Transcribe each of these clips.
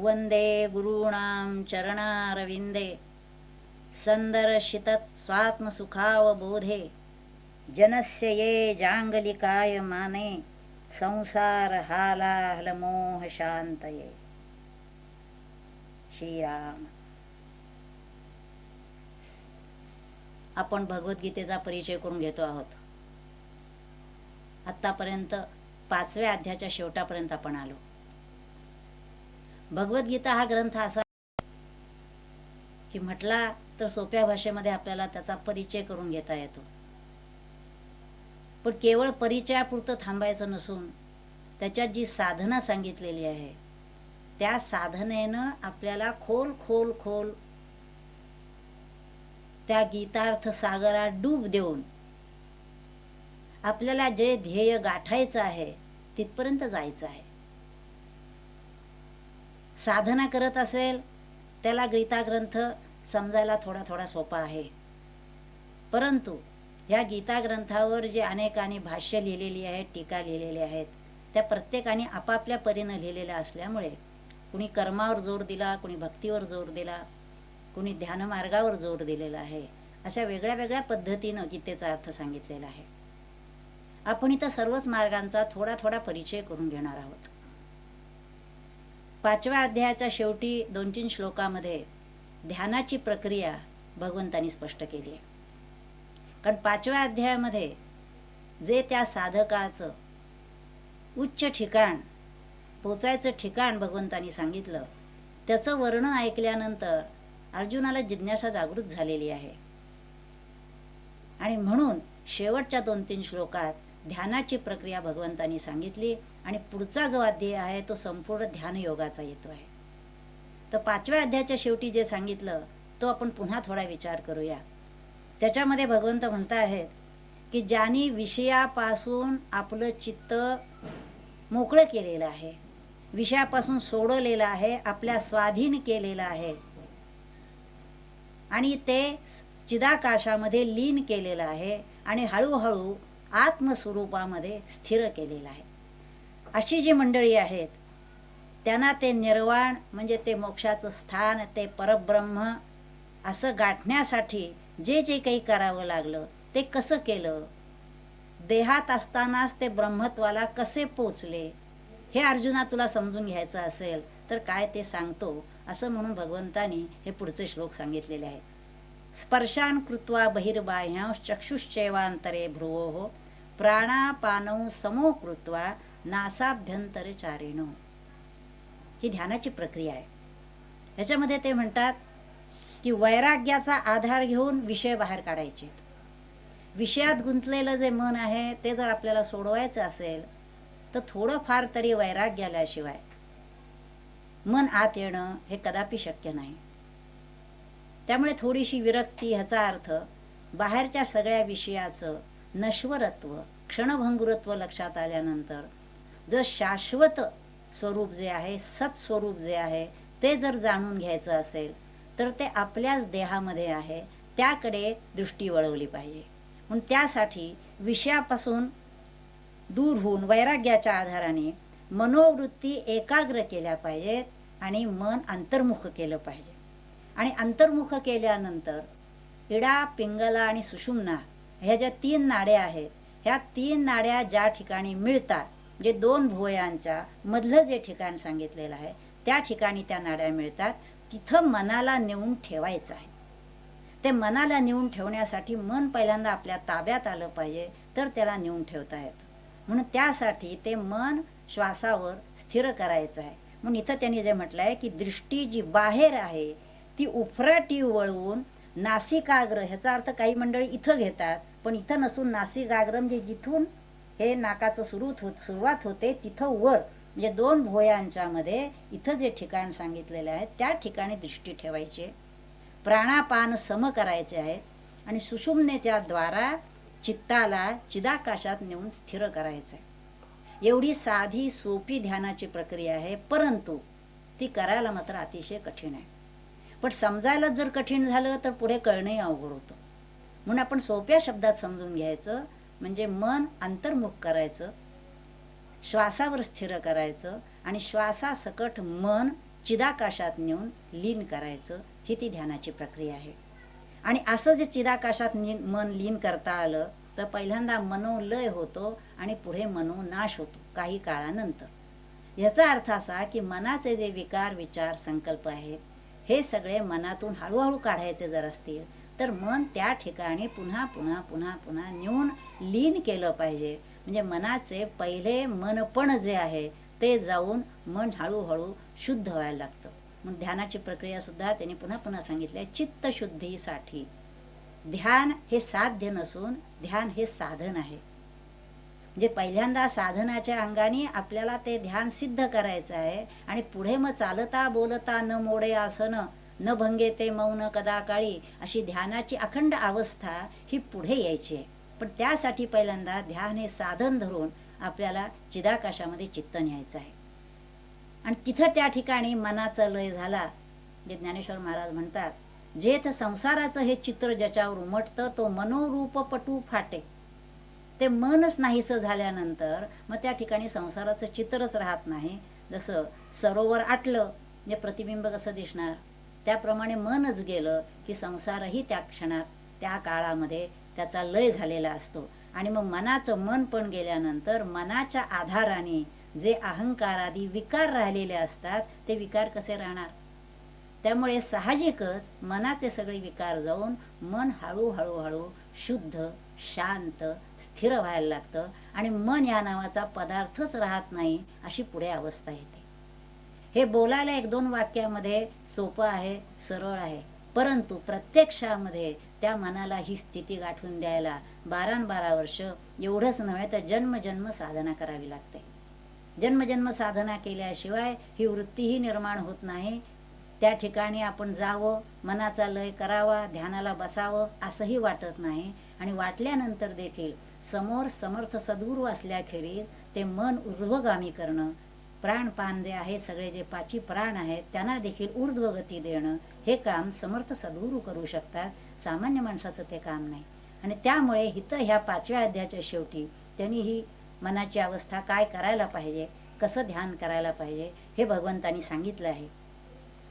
वंदे गुरूणां चरणारविंदे संदर्शितत् स्वात्मसुखावबोधे जनस्य ये जांगलिकाय माने संसार हालाहल मोह शांतये. श्रीराम. आपण भगवद्गीतेचा परिचय करून घेतो आहोत. आतापर्यंत 5व्या अध्यायाच्या शेवटापर्यंत आपण आलो. भगवद्गीता हा ग्रंथ असा की म्हटला तर सोप्या भाषेमध्ये आपल्याला त्याचा परिचय करून घेता येतो. पण केवळ परिचयापुरतं थांबायचं नसून त्याच्यात जी साधना सांगितलेली आहे त्या साधनेनं आपल्याला खोल खोल खोल त्या गीतार्थ सागरात डूब देऊन आपल्याला जे ध्येय गाठायचं आहे तिथपर्यंत जायचं आहे. साधना करत असेल त्याला गीता ग्रंथ समजायला थोडा थोडा सोपा आहे. परंतु या गीता ग्रंथावर जे अनेकांनी भाष्य लिहिलेली आहेत, टीका लिहिलेली आहेत, त्या प्रत्येकाने आपापल्या परीने लिहिलेल्या असल्यामुळे कुणी कर्मावर जोर दिला, कुणी भक्तीवर जोर दिला, कुणी ध्यान मार्गावर जोर दिलेला आहे. अशा वेगळ्या वेगळ्या पद्धतीनं गीतेचा अर्थ सांगितलेला आहे. आपण इथं सर्वच मार्गांचा थोडा थोडा परिचय करून घेणार आहोत. 5व्या अध्यायाच्या शेवटी 2-3 श्लोकामध्ये ध्यानाची प्रक्रिया भगवंतांनी स्पष्ट केली आहे. कारण 5व्या अध्यायामध्ये जे त्या साधकाचं उच्च ठिकाण पोचायचं ठिकाण भगवंतांनी सांगितलं त्याचं वर्णन ऐकल्यानंतर अर्जुनाला जिज्ञासा जागृत झालेली आहे. आणि म्हणून शेवटच्या 2-3 श्लोकात ध्यानाची प्रक्रिया भगवंतांनी सांगितली आणि पुढचा जो अध्याय आहे तो संपूर्ण ध्यान योगाचा येतो आहे. तर 5व्या अध्यायाच्या शेवटी जे सांगितलं तो आपण पुन्हा थोडा विचार करूया. त्याच्यामध्ये भगवंत म्हणत आहेत की ज्यांनी विषयापासून आपलं चित्त मोकळं केलेलं आहे, विषयापासून सोडवलेलं आहे, आपल्या स्वाधीन केलेलं आहे आणि ते चिदाकाशामध्ये लीन केलेलं आहे आणि हळूहळू आत्मस्वरूपामध्ये स्थिर केलेलं आहे. अशी जी मंडळी आहेत त्यांना ते निर्वाण म्हणजे ते मोक्षाचं स्थान, ते परब्रह्म असं गाठण्यासाठी जे जे काही करावं लागलं ते कसं केलं, देहात असतानाच ते ब्रह्मत्वाला कसे पोचले, हे अर्जुना तुला समजून घ्यायचं असेल तर काय ते सांगतो असं म्हणून भगवंतानी हे पुढचे श्लोक सांगितलेले आहेत. स्पर्शान कृत्वा बहिर्बाह्यांश चक्षुश्चैवांतरे भ्रुवोः प्राणापानौ समो कृत्वा नासाभ्यंतरचारिणो. ही ध्यानाची प्रक्रिया आहे. याच्यामध्ये ते म्हणतात की वैराग्याचा आधार घेऊन विषय बाहेर काढायचे. विषयात गुंतलेलं जे मन आहे ते जर आपल्याला सोडवायचं असेल तर थोडं फार तरी वैराग्य आल्याशिवाय मन आत येणं हे कदापि शक्य नाही. त्यामुळे थोडीशी विरक्ती, ह्याचा अर्थ बाहेरच्या सगळ्या विषयाचं नश्वरत्व, क्षणभंगुरत्व लक्षात आल्यानंतर जर शाश्वत स्वरूप जे आहे, सत्स्वरूप जे आहे ते जर जाणून घ्यायचं असेल तर ते आपल्याच देहामध्ये आहे, त्याकडे दृष्टी वळवली पाहिजे. म्हणून त्यासाठी विषयापासून दूर होऊन वैराग्याच्या आधाराने मनोवृत्ती एकाग्र केल्या पाहिजेत आणि मन अंतर्मुख केलं पाहिजे. आणि अंतर्मुख केल्यानंतर इडा, पिंगला आणि सुषुम्ना ह्या ज्या 3 नाड्या आहेत, ह्या 3 नाड्या ज्या ठिकाणी मिळतात, म्हणजे 2 भुवयांच्या मधलं जे ठिकाण सांगितलेलं आहे त्या ठिकाणी त्या नाड्या मिळतात, तिथं मनाला नेऊन ठेवायचं आहे. ते मनाला नेऊन ठेवण्यासाठी मन पहिल्यांदा आपल्या ताब्यात आलं पाहिजे तर त्याला नेऊन ठेवता येतं. म्हणून त्यासाठी ते मन श्वासावर स्थिर करायचं आहे. म्हणून इथं त्यांनी जे म्हटलंय की दृष्टी जी बाहेर आहे ती उफराटी वळवून नासिकाग्र, ह्याचा अर्थ काही मंडळी इथं घेतात पण इथं नसून नासिकाग्र म्हणजे जिथून हे नाकाचं सुरुवात होते तिथं वर, म्हणजे 2 भुवयांच्या मध्ये इथं जे ठिकाण सांगितलेले आहे त्या ठिकाणी दृष्टी ठेवायची. प्राणापान सम करायचे आहेत आणि सुषुम्नेच्या द्वारा चित्ताला चिदाकाशात नेऊन स्थिर करायचं आहे. एवढी साधी सोपी ध्यानाची प्रक्रिया आहे, परंतु ती करायला मात्र अतिशय कठीण आहे. पण समजायला जर कठीण झालं तर पुढे कळणंही अवघड होतं. म्हणून आपण सोप्या शब्दात समजून घ्यायचं, म्हणजे मन अंतर्मुख करायचं, श्वासावर स्थिर करायचं आणि श्वासासकट मन चिदाकाशात नेऊन लीन करायचं, ही ती ध्यानाची प्रक्रिया आहे. आणि असं जे चिदाकाशात मन लीन करता आलं तर पहिल्यांदा मनोलय होतो आणि पुढे मनोनाश होतो काही काळानंतर. याचा अर्थ असा की मनाचे जे विकार विचार संकल्प आहेत हे सगळे मनातून हळूहळू काढायचे जर असतील तर मन त्या ठिकाणी पुन्हा पुन्हा पुन्हा पुन्हा नेऊन लीन केलं पाहिजे. म्हणजे मनाचे पहिले मनपण जे आहे ते जाऊन मन हळूहळू शुद्ध व्हायला लागतं. मग ध्यानाची प्रक्रिया सुद्धा त्यांनी पुन्हा पुन्हा सांगितली आहे, चित्तशुद्धीसाठी. ध्यान हे साध्य नसून ध्यान हे साधन आहे. म्हणजे पहिल्यांदा साधनाच्या अंगाने आपल्याला ते ध्यान सिद्ध करायचं आहे आणि पुढे मग चालता बोलता न मोडे आसन न भंगे ते मौन कदा काळी अशी ध्यानाची अखंड अवस्था ही पुढे यायची आहे. पण त्यासाठी पहिल्यांदा ध्यान हे साधन धरून आपल्याला चिदाकाशामध्ये चित्त न्यायचं आहे. आणि तिथं त्या ठिकाणी मनाचा लय झाला. जे ज्ञानेश्वर महाराज म्हणतात, जेथ संसाराचं हे चित्र ज्याच्यावर उमटतं तो मनोरूप पटू फाटे. ते मनच नाहीसं झाल्यानंतर मग त्या ठिकाणी संसाराचं चित्रच राहत नाही. जसं सरोवर आटलं म्हणजे प्रतिबिंब कसं दिसणार, त्याप्रमाणे मनच गेलं की संसारही त्या क्षणात त्या काळामध्ये त्याचा लय झालेला असतो. आणि मग मनाचं मन पण गेल्यानंतर मनाच्या आधाराने जे अहंकारादी विकार राहिलेले असतात ते विकार कसे राहणार. त्यामुळे साहजिकच मनाचे सगळे विकार जाऊन मन हळूहळू हळू शुद्ध शांत स्थिर व्हायला लागतं आणि मन या नावाचा पदार्थच राहत नाही अशी पुढे अवस्था येते. हे बोलायला एक दोन वाक्यामध्ये सोपं आहे, सरळ आहे, परंतु प्रत्यक्षामध्ये त्या मनाला ही स्थिती गाठून द्यायला 12 वर्ष एवढंच नव्हे तर जन्मजन्म साधना करावी लागते. जन्मजन्म साधना केल्याशिवाय ही वृत्तीही निर्माण होत नाही. त्या ठिकाणी आपण जावं, मनाचा लय करावा, ध्यानाला बसावं असंही वाटत नाही. आणि वाटल्यानंतर देखील समोर समर्थ सद्गुरू असल्याखेरीज ते मन ऊर्ध्वगामी करणं, प्राणपान जे आहेत सगळे जे पाची प्राण आहेत त्यांना देखील ऊर्ध्वगती देणं हे काम समर्थ सद्गुरू करू शकतात. सामान्य माणसाचं ते काम नाही. आणि त्यामुळे इथं ह्या 5व्या अध्यायाच्या शेवटी त्यांनी ही मनाची अवस्था काय करायला पाहिजे, कसं ध्यान करायला पाहिजे हे भगवंतांनी सांगितलं आहे.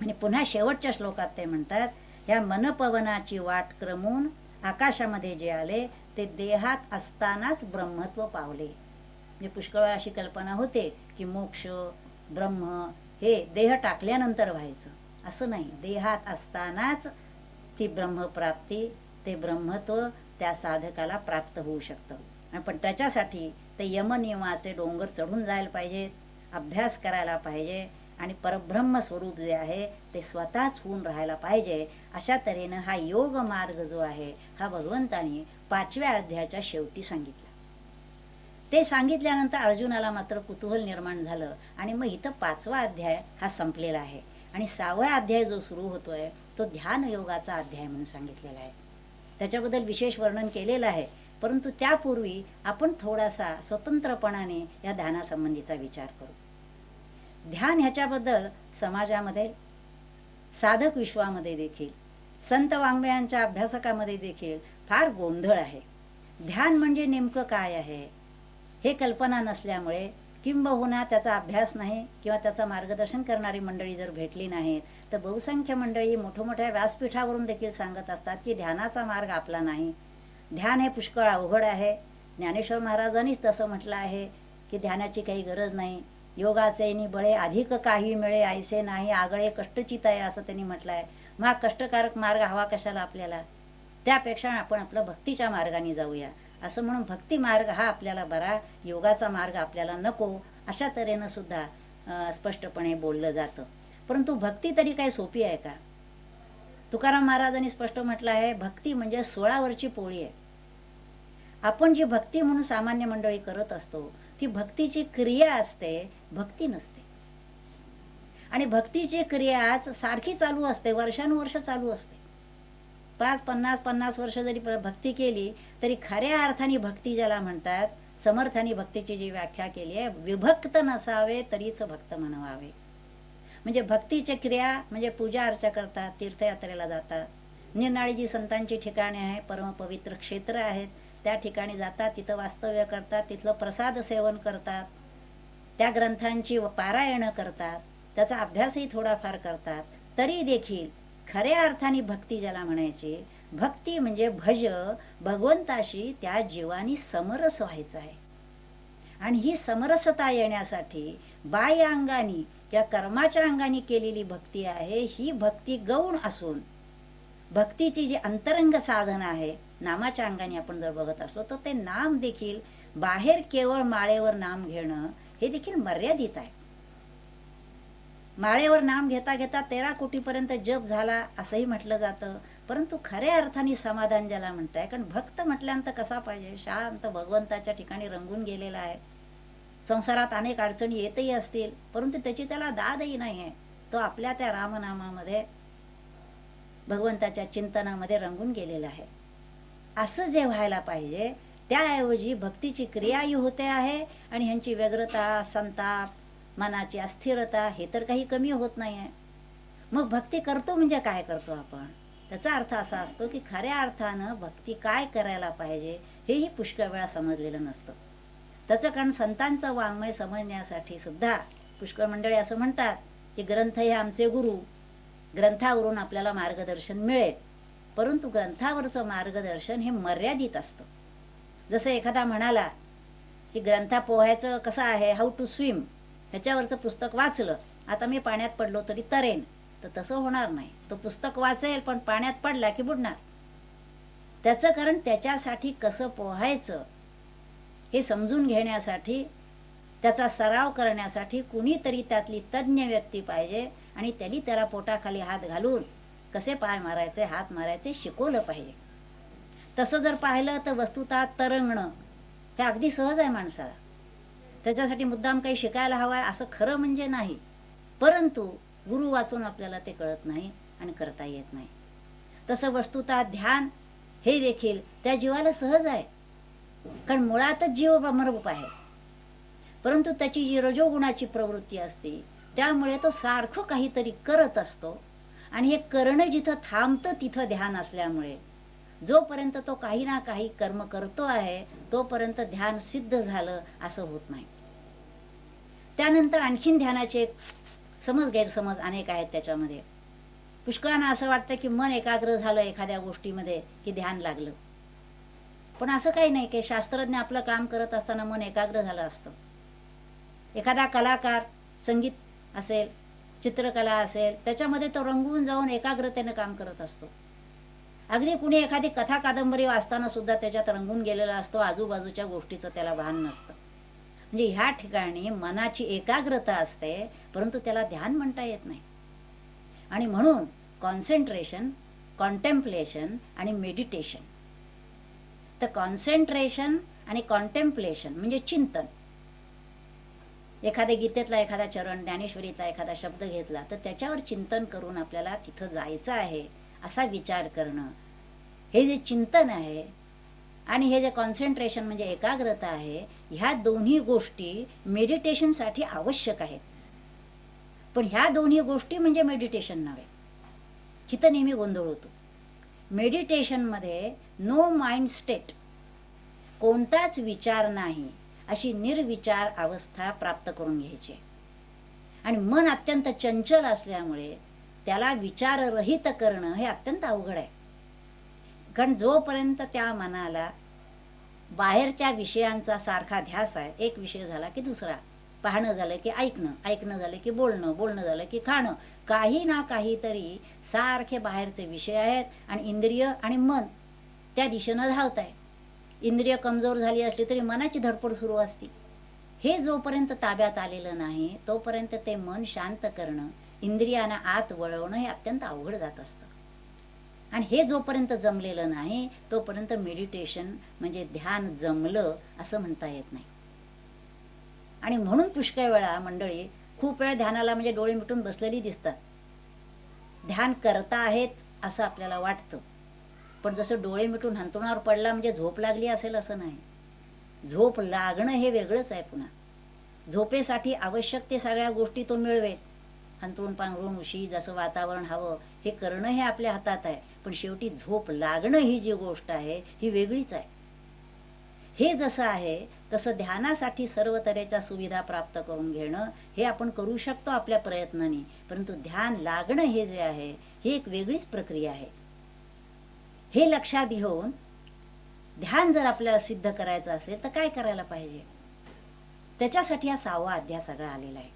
आणि पुन्हा शेवटच्या श्लोकात ते म्हणतात, ह्या मनपवनाची वाट क्रमून आकाशामध्ये जे आले ते देहात असतानाच ब्रह्मत्व पावले. म्हणजे पुष्कळ अशी कल्पना होते की मोक्ष ब्रह्म हे देह टाकल्यानंतर व्हायचं, असं नाही. देहात असतानाच ती ब्रह्मप्राप्ती, ते ब्रह्मत्व त्या साधकाला प्राप्त होऊ शकतं. पण त्याच्यासाठी ते यमनियमाचे डोंगर चढून जायला पाहिजेत, अभ्यास करायला पाहिजे आणि परब्रह्म स्वरूप जे आहे ते स्वतःच होऊन राहायला पाहिजे. अशा तऱ्हेनं हा योग मार्ग जो आहे हा भगवंतानी 5व्या अध्यायाच्या शेवटी सांगितला. ते सांगितल्यानंतर अर्जुनाला मात्र कुतूहल निर्माण झालं आणि मग इथं 5वा अध्याय हा संपलेला आहे आणि 6वा अध्याय जो सुरू होतोय तो ध्यान योगाचा अध्याय म्हणून सांगितलेला आहे. त्याच्याबद्दल विशेष वर्णन केलेलं आहे, परंतु त्यापूर्वी आपण थोडासा स्वतंत्रपणाने या ध्यानासंबंधीचा विचार करू. ध्यान ह्याच्याबद्दल समाजामध्ये, साधक विश्वामध्ये देखील, संत वाङ्मयांच्या अभ्यासकामध्ये देखील फार गोंधळ आहे. ध्यान म्हणजे नेमकं काय आहे हे कल्पना नसल्यामुळे किंबहुना त्याचा अभ्यास नाही किंवा त्याचं मार्गदर्शन करणारी मंडळी जर भेटली नाहीत तर बहुसंख्य मंडळी मोठमोठ्या व्यासपीठावरून देखील सांगत असतात की ध्यानाचा मार्ग आपला नाही, ध्यान हे पुष्कळ अवघड आहे. ज्ञानेश्वर महाराजांनीच तसं म्हटलं आहे की ध्यानाची काही गरज नाही, योगाचे नि बळे अधिक काही मिळे ऐसे नाही, आगळे कष्टचित आहे असं त्यांनी म्हटलं आहे. मग कष्टकारक मार्ग हवा कशाला आपल्याला, त्यापेक्षा आपण आपलं भक्तीच्या मार्गाने जाऊया असं म्हणून भक्ती मार्ग हा आपल्याला बरा, योगाचा मार्ग आपल्याला नको अशा तऱ्हेनं सुद्धा स्पष्टपणे बोललं जातं. परंतु भक्ती तरी काय सोपी आहे का. तुकाराम महाराजांनी स्पष्ट म्हटलं आहे, भक्ती म्हणजे 16 वरची पोळी आहे. आपण जी भक्ती म्हणून सामान्य मंडळी करत असतो ती भक्तीची क्रिया असते, भक्ती नसते. आणि भक्तीची क्रियाच सारखी चालू असते, वर्षानुवर्ष चालू असते. 50 वर्ष जरी भक्ती केली तरी खऱ्या अर्थाने भक्ती ज्याला म्हणतात, समर्थांनी भक्तीची जी व्याख्या केली आहे, विभक्त नसावे तरीच भक्त म्हणावे. म्हणजे भक्तीची क्रिया म्हणजे पूजा अर्चा करतात, तीर्थयात्रेला जातात, निरनाळी जी संतांची ठिकाणे आहे, परमपवित्र क्षेत्र आहेत त्या ठिकाणी जातात, तिथं वास्तव्य करतात, तिथलं प्रसाद सेवन करतात, त्या ग्रंथांची पारायण करतात. त्याचा अभ्यासही थोडाफार करतात, तरी देखील खऱ्या अर्थाने भक्ती ज्याला म्हणायची, भक्ती म्हणजे भज, भगवंताशी त्या जीवानी समरस व्हायचं आहे. आणि ही समरसता येण्यासाठी बाह्य अंगानी किंवा कर्माच्या अंगाने केलेली भक्ती आहे, ही भक्ती गौण असून भक्तीची जी अंतरंग साधन आहे, नामाच्या अंगाने आपण जर बघत असलो तर ते नाम देखील बाहेर केवळ माळेवर नाम घेणं हे देखील मर्यादित आहे. माळेवर नाम घेता घेता 13 कोटीपर्यंत जप झाला असंही म्हटलं जातं, परंतु खऱ्या अर्थाने समाधान ज्याला म्हणताय, कारण भक्त म्हटल्यानंतर कसा पाहिजे, शांत भगवंताच्या ठिकाणी रंगून गेलेला आहे. संसारात अनेक अडचणी येतही असतील, परंतु त्याची त्याला दादही नाही आहे. तो आपल्या त्या रामनामामध्ये भगवंताच्या चिंतनामध्ये रंगून गेलेला आहे. असं जे व्हायला पाहिजे, त्याऐवजी भक्तीची क्रियाही होते आहे आणि ह्यांची व्यग्रता, संताप, मनाची अस्थिरता हे तर काही कमी होत नाही आहे. मग भक्ती करतो म्हणजे काय करतो आपण, त्याचा अर्थ असा असतो की खऱ्या अर्थानं भक्ती काय करायला पाहिजे हेही पुष्कळ वेळा समजलेलं नसतं. त्याचं कारण संतांचं वाङ्मय समजण्यासाठी सुद्धा पुष्कळ मंडळी असं म्हणतात की ग्रंथ हे आमचे गुरु, ग्रंथावरून आपल्याला मार्गदर्शन मिळेल, परंतु ग्रंथावरचं मार्गदर्शन हे मर्यादित असतं. जसं एखादा म्हणाला की ग्रंथा पोहायचं कसं आहे, हाऊ टू स्विम, ह्याच्यावरचं पुस्तक वाचलं, आता मी पाण्यात पडलो तरी तरेन, तर तसं होणार नाही. तो पुस्तक वाचेल पण पाण्यात पडला की बुडणार. त्याचं कारण त्याच्यासाठी कसं पोहायचं हे समजून घेण्यासाठी, त्याचा सराव करण्यासाठी कुणीतरी त्यातली तज्ज्ञ व्यक्ती पाहिजे आणि त्यांनी त्याला पोटाखाली हात घालून कसे पाय मारायचे, हात मारायचे शिकवलं पाहिजे. तसं जर पाहिलं तर वस्तुतः तरंगणं हे अगदी सहज आहे माणसाला. त्याच्यासाठी मुद्दाम काही शिकायला हवं आहे असं खरं म्हणजे नाही, परंतु गुरु वाचून आपल्याला ते कळत नाही आणि करता येत नाही. तसं वस्तुतः ध्यान हे देखील त्या जीवाला सहज आहे, कारण मुळातच जीव ब्रह्मरूप आहे, परंतु त्याची जी रजोगुणाची प्रवृत्ती असते त्यामुळे तो सारखं काहीतरी करत असतो. आणि हे करणं जिथं थांबतं तिथं ध्यान असल्यामुळे जोपर्यंत तो काही ना काही कर्म करतो आहे तोपर्यंत ध्यान सिद्ध झालं असं होत नाही. त्यानंतर आणखीन ध्यानाचे एक समज गैरसमज अनेक आहेत त्याच्यामध्ये. पुष्कळांना असं वाटतं की मन एकाग्र झालं एखाद्या गोष्टीमध्ये की ध्यान लागलं, पण असं काही नाही की शास्त्रज्ञ आपलं काम करत असताना मन एकाग्र झालं असतं. एखादा कलाकार संगीत असेल, चित्रकला असेल, त्याच्यामध्ये तो रंगून जाऊन एकाग्रतेने काम करत असतो. अगदी कुणी एखादी कथा कादंबरी वाचताना सुद्धा त्याच्यात रंगून गेलेला असतो, आजूबाजूच्या गोष्टीचं त्याला भान नसतं. म्हणजे ह्या ठिकाणी मनाची एकाग्रता असते, परंतु त्याला ध्यान म्हणता येत नाही. आणि म्हणून कॉन्सन्ट्रेशन, कॉन्टेम्प्लेशन आणि मेडिटेशन. तर कॉन्सन्ट्रेशन आणि कॉन्टेम्प्लेशन म्हणजे चिंतन. एखाद्या गीतेतला एखादा चरण, ज्ञानेश्वरीतला एखादा शब्द घेतला तर त्याच्यावर चिंतन करून आपल्याला तिथं जायचं आहे असा विचार करणं, हे जे चिंतन आहे आणि हे जे कॉन्सन्ट्रेशन म्हणजे एकाग्रता आहे, ह्या दोन्ही गोष्टी मेडिटेशनसाठी आवश्यक आहेत. पण ह्या दोन्ही गोष्टी म्हणजे मेडिटेशन नव्हे, हिथं नेहमी गोंधळ होतो. मेडिटेशनमध्ये नो माइंड स्टेट, कोणताच विचार नाही अशी निर्विचार अवस्था प्राप्त करून घ्यायची. आणि मन अत्यंत चंचल असल्यामुळे त्याला विचाररहित करणं हे अत्यंत अवघड आहे. कारण जोपर्यंत त्या मनाला बाहेरच्या विषयांचा सारखा ध्यास आहे, एक विषय झाला की दुसरा, पाहणं झालं की ऐकणं, ऐकणं झालं की बोलणं, बोलणं झालं की खाणं, काही ना काहीतरी सारखे बाहेरचे विषय आहेत आणि इंद्रिय आणि मन त्या दिशेनं धावत आहे. इंद्रिय कमजोर झाली असली तरी मनाची धडपड सुरू असते. हे जोपर्यंत ताब्यात आलेलं नाही तोपर्यंत ते मन शांत करणं, इंद्रियांना आत वळवणं हे अत्यंत अवघड जात असतं. आणि हे जोपर्यंत जमलेलं नाही तोपर्यंत मेडिटेशन म्हणजे ध्यान जमलं असं म्हणता येत नाही. आणि म्हणून पुष्कळ वेळा मंडळी खूप वेळ ध्यानाला म्हणजे डोळे मिटून बसलेली दिसतात, ध्यान करता आहेत असं आपल्याला वाटतं, पण जसं डोळे मिटून हंतरुणावर पडला म्हणजे झोप लागली असेल असं नाही. झोप लागणं हे वेगळंच आहे. पुन्हा झोपेसाठी आवश्यक ते सगळ्या गोष्टी तो मिळवेल, हंतरुण पांघरून उशी जसं वातावरण हवं हे करणं हे आपल्या हातात आहे, पण शेवटी झोप लागणं ही जी गोष्ट आहे ही वेगळीच आहे. हे जसं आहे तसं ध्यानासाठी सर्व तऱ्हेच्या सुविधा प्राप्त करून घेणं हे आपण करू शकतो आपल्या प्रयत्नाने, परंतु ध्यान लागणं हे जे आहे ही एक वेगळीच प्रक्रिया आहे. हे लक्षात घेऊन ध्यान जर आपल्याला सिद्ध करायचं असेल तर काय करायला पाहिजे, त्याच्यासाठी हा 6वा अध्याय सगळा आलेला आहे.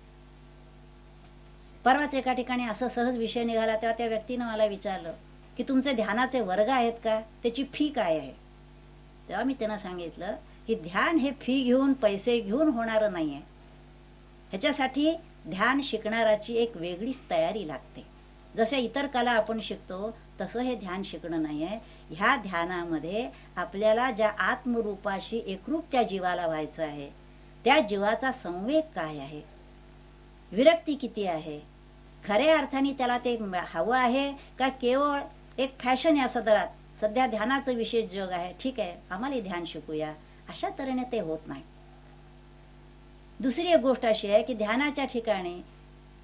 परवाच एका ठिकाणी असं सहज विषय निघाला, तेव्हा त्या व्यक्तीनं मला विचारलं की तुमचे ध्यानाचे वर्ग आहेत का, त्याची फी काय आहे. तेव्हा मी त्यांना सांगितलं की ध्यान हे फी घेऊन पैसे घेऊन होणारं नाही आहे. ह्याच्यासाठी ध्यान शिकणाराची एक वेगळीच तयारी लागते. जसे इतर कला आपण शिकतो तसं हे ध्यान शिकणं नाही आहे. ह्या ध्यानामध्ये आपल्याला ज्या आत्मरूपाशी एकरूप त्या जीवाला व्हायचं आहे, त्या जीवाचा संवेग काय आहे, विरक्ती किती आहे, खऱ्या अर्थाने त्याला ते हवं आहे का केवळ एक फॅशन या सदरात सध्या ध्यानाचं विशेष जग आहे, ठीक आहे आम्हाला ध्यान शिकूया, अशा तऱ्हेने ते होत नाही. दुसरी एक गोष्ट अशी आहे की ध्यानाच्या ठिकाणी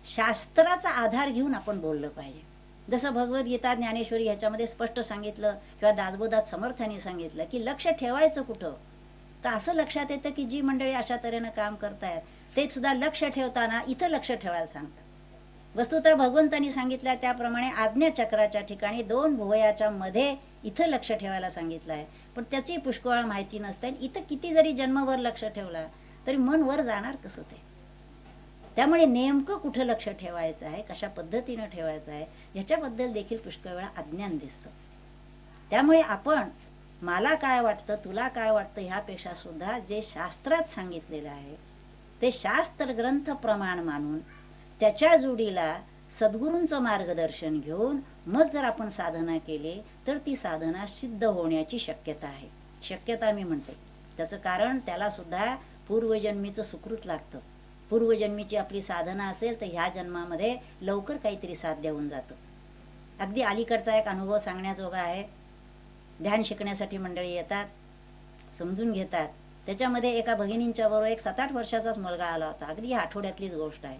शास्त्राचा आधार घेऊन आपण बोललं पाहिजे. जसं भगवद्गीता, ज्ञानेश्वरी ह्याच्यामध्ये स्पष्ट सांगितलं किंवा दासबोधात समर्थांनी सांगितलं की लक्ष ठेवायचं कुठं. तर असं लक्षात येतं की जी मंडळी अशा तऱ्हेनं काम करतायत ते सुद्धा लक्ष ठेवताना इथं लक्ष ठेवायला सांगतात. वस्तुतः भगवंतांनी सांगितलं त्याप्रमाणे आज्ञाचक्राच्या ठिकाणी 2 भुवयाच्या मध्ये इथं लक्ष ठेवायला सांगितलं आहे, पण त्याची पुष्कळ माहिती नसते. इथं किती जरी जन्मभर लक्ष ठेवला तरी मन वर जाणार कसं ते. त्यामुळे नेमकं कुठं लक्ष ठेवायचं आहे, कशा पद्धतीनं ठेवायचं आहे ह्याच्याबद्दल देखील पुष्कळ वेळा अज्ञान दिसतं. त्यामुळे आपण मला काय वाटतं तुला काय वाटतं ह्यापेक्षा सुद्धा जे शास्त्रात सांगितलेलं आहे ते शास्त्र ग्रंथ प्रमाण मानून त्याच्या जोडीला सद्गुरूंचं मार्गदर्शन घेऊन मग जर आपण साधना केली तर ती साधना सिद्ध होण्याची शक्यता आहे. शक्यता मी म्हणते, त्याचं कारण त्याला सुद्धा पूर्वजन्मीचं सुकृत लागतं. पूर्वजन्मीची आपली साधना असेल तर ह्या जन्मामध्ये लवकर काहीतरी साध्य होऊन जातं. अगदी अलीकडचा एक अनुभव सांगण्याजोगा आहे. ध्यान शिकण्यासाठी मंडळी येतात, समजून घेतात. त्याच्यामध्ये एका भगिनींच्या बरोबर एक 7-8 वर्षाचाच मुलगा आला होता. अगदी आठवड्यातलीच गोष्ट आहे.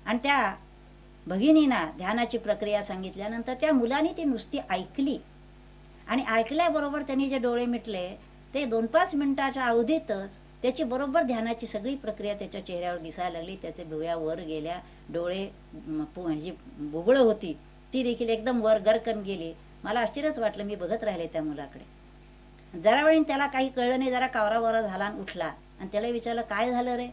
आणि त्या भगिनींना ध्यानाची प्रक्रिया सांगितल्यानंतर त्या मुलाने ती नुसती ऐकली आणि ऐकल्याबरोबर त्यांनी जे डोळे मिटले ते 2-5 मिनिटाच्या अवधीतच त्याची बरोबर ध्यानाची सगळी प्रक्रिया त्याच्या चेहऱ्यावर दिसायला लागली. त्याचे भुवया वर गेल्या, डोळे जी बुबळं होती ती देखील एकदम वर गरकन गेली. मला आश्चर्यच वाटलं. मी बघत राहिले त्या मुलाकडे. जरा वेळीने त्याला काही कळलं नाही, जरा कावरावरा झाला आणि उठला आणि त्याला विचारलं काय झालं रे.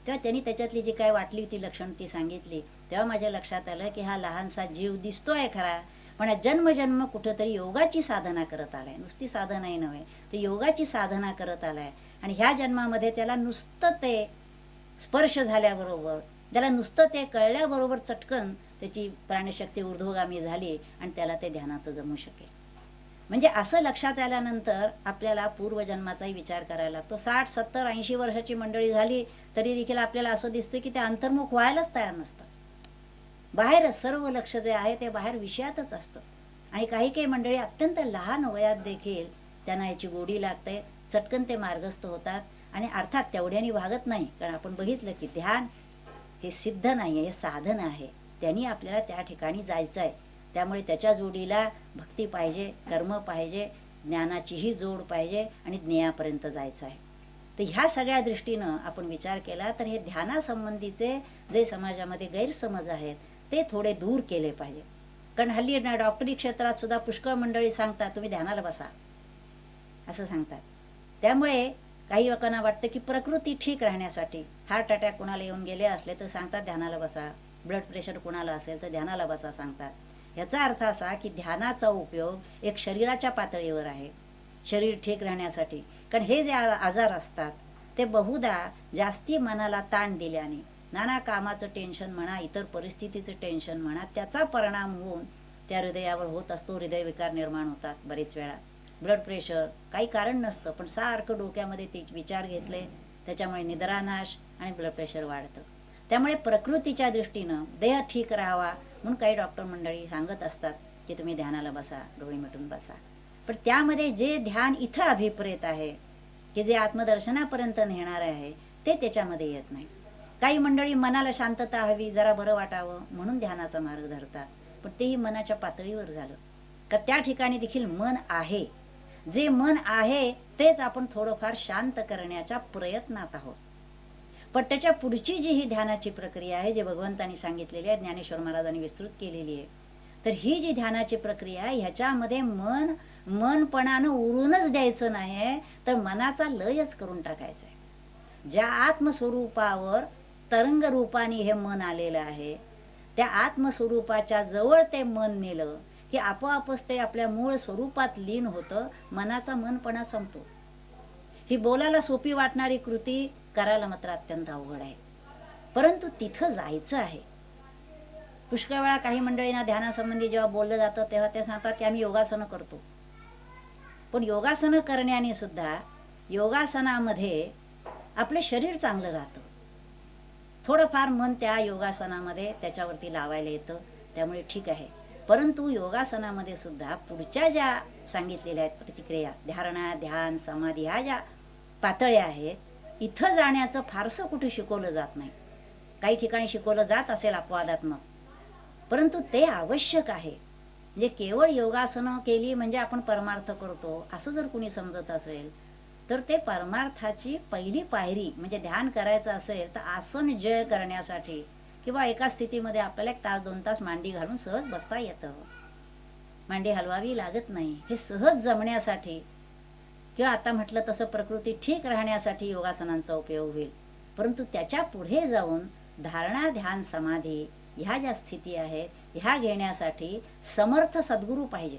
तेव्हा त्यांनी त्याच्यातली जी काय वाटली होती लक्षण ती सांगितली. तेव्हा माझ्या लक्षात आलं की हा लहानसा जीव दिसतोय खरा, पण जन्मजन्म कुठंतरी योगाची साधना करत आलाय. नुसती साधनाही नव्हे, तर योगाची साधना करत आलाय. आणि ह्या जन्मामध्ये त्याला नुसतं ते स्पर्श झाल्याबरोबर, त्याला नुसतं ते कळल्याबरोबर चटकन त्याची प्राणशक्ती ऊर्ध्वगामी झाली आणि त्याला ते ध्यानाचं जमू शकेल. म्हणजे असं लक्षात आल्यानंतर आपल्याला पूर्वजन्माचाही विचार करायला लागतो. 60, 70, 80 वर्षाची मंडळी झाली तरी देखील आपल्याला असं दिसतं की ते अंतर्मुख व्हायलाच तयार नसतं. बाहेर सर्व लक्ष जे आहे ते बाहेर विषयातच असतं. आणि काही काही मंडळी अत्यंत लहान वयात देखील त्यांना याची गोडी लागते, चटकन ते मार्गस्थ होतात. आणि अर्थात तेवढ्यानी भागत नाही, कारण आपण बघितलं की ध्यान हे सिद्ध नाही आहे, हे साधन आहे. त्यांनी आपल्याला त्या ठिकाणी जायचं आहे. त्यामुळे त्याच्या जोडीला भक्ती पाहिजे, कर्म पाहिजे, ज्ञानाचीही जोड पाहिजे आणि ज्ञेयापर्यंत जायचं आहे. तर ह्या सगळ्या दृष्टीनं आपण विचार केला तर हे ध्यानासंबंधीचे जे समाजामध्ये गैरसमज आहेत ते थोडे दूर केले पाहिजे. कारण हल्ली डॉक्टरी क्षेत्रात सुद्धा पुष्कळ मंडळी सांगतात तुम्ही ध्यानाला बसा असं सांगतात. त्यामुळे काही लोकांना वाटतं की प्रकृती ठीक राहण्यासाठी, हार्ट अटॅक कोणाला येऊन गेले असले तर सांगतात ध्यानाला बसा, ब्लड प्रेशर कोणाला असेल तर ध्यानाला बसा सांगतात. याचा अर्थ असा की ध्यानाचा उपयोग एक शरीराच्या पातळीवर आहे, शरीर ठीक राहण्यासाठी. कारण हे जे आजार असतात ते बहुधा जास्ती मनाला ताण दिल्याने, नाना कामाचं टेन्शन म्हणा, इतर परिस्थितीचं टेन्शन म्हणा, त्याचा परिणाम होऊन त्या हृदयावर होत असतो. हृदयविकार निर्माण होतात बरेच वेळा. ब्लड प्रेशर काही कारण नसतं, पण सारखं डोक्यामध्ये ते विचार घेतले त्याच्यामुळे निद्रानाश आणि ब्लड प्रेशर वाढतं. त्यामुळे प्रकृतीच्या दृष्टीनं देह ठीक राहावा म्हणून काही डॉक्टर मंडळी सांगत असतात की तुम्ही ध्यानाला बसा, डोळे मिटून बसा. पण त्यामध्ये जे ध्यान इथं अभिप्रेत आहे की जे आत्मदर्शनापर्यंत नेणार आहे ते त्याच्यामध्ये येत नाही. काही मंडळी मनाला शांतता हवी, जरा बरं वाटावं म्हणून ध्यानाचा मार्ग धरतात, पण तेही मनाच्या पातळीवर झालं का त्या ठिकाणी देखील मन आहे. जे मन आहे तेच आपण थोडंफार शांत करण्याच्या प्रयत्नात आहोत. पण त्याच्या पुढची जी ही ध्यानाची प्रक्रिया आहे, जे भगवंतांनी सांगितलेली आहे, ज्ञानेश्वर महाराजांनी विस्तृत केलेली आहे, तर ही जी ध्यानाची प्रक्रिया आहे ह्याच्यामध्ये मनपणानं उरूनच द्यायचं नाही, तर मनाचा लयच करून टाकायचा आहे. ज्या आत्मस्वरूपावर तरंग रूपाने हे मन आलेलं आहे, त्या आत्मस्वरूपाच्या जवळ ते मन नेलं की आपोआपच ते आपल्या मूळ स्वरूपात लीन होतं. मनाचा मनपणा संपतो. ही बोलायला सोपी वाटणारी कृती करायला मात्र अत्यंत अवघड आहे, परंतु तिथं जायचं आहे. पुष्कळ वेळा काही मंडळींना ध्यानासंबंधी जेव्हा बोललं जातं तेव्हा ते सांगतात की आम्ही योगासनं करतो. पण योगासनं करण्याने सुद्धा योगासनामध्ये आपले शरीर चांगलं राहतं. थोडंफार मन त्या योगासनामध्ये त्याच्यावरती लावायला येतं, त्यामुळे ठीक आहे. परंतु योगासनामध्ये सुद्धा पुढच्या ज्या सांगितलेल्या आहेत प्रतिक्रिया, धारणा, ध्यान, समाधी, ह्या ज्या पातळ्या आहेत, इथं जाण्याचं फारसं कुठे शिकवलं जात नाही. काही ठिकाणी शिकवलं जात असेल अपवादात्मक, परंतु ते आवश्यक आहे. म्हणजे केवळ योगासनं केली म्हणजे आपण परमार्थ करतो असं जर कुणी समजत असेल, तर ते परमार्थाची पहिली पायरी म्हणजे ध्यान करायचं असेल तर आसन जय करण्यासाठी किंवा एका स्थितीमध्ये आपल्याला 1 तास 2 तास मांडी घालून सहज बसता येतं. मांडी हलवावी लागत नाही. हे सहज जमण्यासाठी किंवा आता म्हटलं तसं प्रकृती ठीक राहण्यासाठी योगासनांचा उपयोग होईल. परंतु त्याच्या पुढे जाऊन धारणा, ध्यान, समाधी ह्या ज्या स्थिती आहेत ह्या घेण्यासाठी समर्थ सद्गुरू पाहिजे.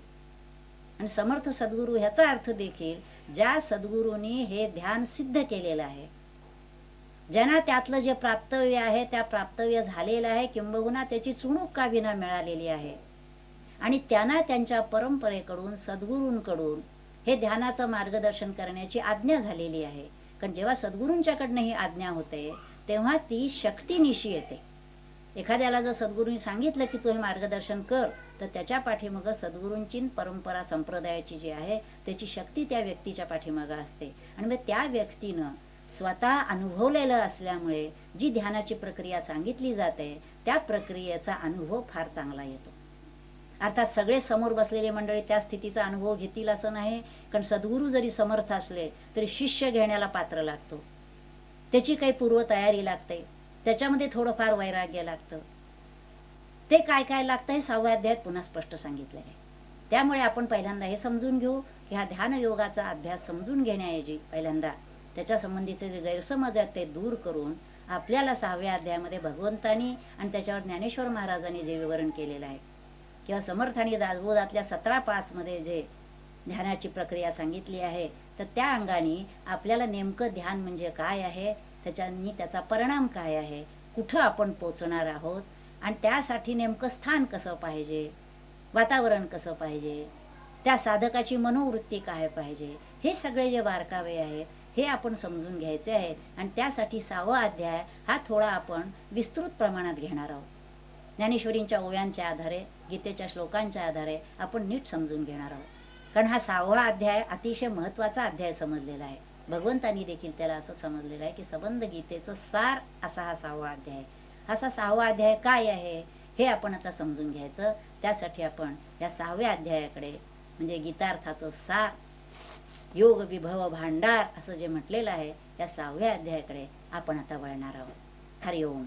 आणि समर्थ सद्गुरू ह्याचा अर्थ देखील ज्या सद्गुरूंनी हे ध्यान सिद्ध केलेलं आहे, ज्यांना त्यातलं जे प्राप्तव्य आहे त्या प्राप्तव्य झालेलं आहे, किंबहुना त्याची चुणूक का विना मिळालेली आहे, आणि त्यांना त्यांच्या परंपरेकडून सद्गुरूंकडून हे ध्यानाचं मार्गदर्शन करण्याची आज्ञा झालेली आहे. कारण जेव्हा सद्गुरूंच्याकडनं ही आज्ञा होते तेव्हा ती शक्तीनिशी येते. एखाद्याला जर सद्गुरूंनी सांगितलं की तू हे मार्गदर्शन कर, तर त्याच्या पाठीमागं सद्गुरूंची परंपरा संप्रदायाची जी आहे त्याची शक्ती त्या व्यक्तीच्या पाठीमागं असते. आणि मग त्या व्यक्तीनं स्वतः अनुभवलेलं असल्यामुळे जी ध्यानाची प्रक्रिया सांगितली जाते त्या प्रक्रियेचा अनुभव फार चांगला येतो. अर्थात सगळे समोर बसलेले मंडळी त्या स्थितीचा अनुभव घेतील असं नाही, कारण सद्गुरू जरी समर्थ असले तरी शिष्य घेण्याला पात्र लागतो. त्याची काही पूर्वतयारी लागते, त्याच्यामध्ये थोडंफार वैराग्य लागतं. ते काय काय लागतं हे 6व्या अध्यायात पुन्हा स्पष्ट सांगितलं आहे. त्यामुळे आपण पहिल्यांदा हे समजून घेऊ की हा ध्यान योगाचा अभ्यास समजून घेण्याऐवजी पहिल्यांदा त्याच्या संबंधीचे जे गैरसमज आहेत ते दूर करून आपल्याला 6व्या अध्यायामध्ये भगवंतानी आणि त्याच्यावर ज्ञानेश्वर महाराजांनी जे विवरण केलेलं आहे किंवा समर्थांनी दासबोधातल्या 17.5 मध्ये जे ध्यानाची प्रक्रिया सांगितली आहे, तर त्या अंगाने आपल्याला नेमकं ध्यान म्हणजे काय आहे, त्याच्यानी त्याचा परिणाम काय आहे, कुठं आपण पोचणार आहोत, आणि त्यासाठी नेमकं स्थान कसं पाहिजे, वातावरण कसं पाहिजे, त्या साधकाची मनोवृत्ती काय पाहिजे, हे सगळे जे बारकावे आहेत हे आपण समजून घ्यायचे आहेत. आणि त्यासाठी 6वा अध्याय हा थोडा आपण विस्तृत प्रमाणात घेणार आहोत. ज्ञानेश्वरींच्या ओव्यांच्या आधारे, गीतेच्या श्लोकांच्या आधारे आपण नीट समजून घेणार आहोत. कारण हा 6वा अध्याय अतिशय महत्त्वाचा अध्याय समजलेला आहे. भगवंतांनी देखील त्याला असं समजलेलं आहे की संबंध गीतेचं सार असा हा 6वा अध्याय. असा 6वा अध्याय काय आहे हे आपण आता समजून घ्यायचं. त्यासाठी आपण या 6व्या अध्यायाकडे म्हणजे गीतार्थाचं सार, योग विभव भांडार असं जे म्हटलेलं आहे, या 6व्या अध्यायाकडे आपण आता वळणार आहोत. हरिओम.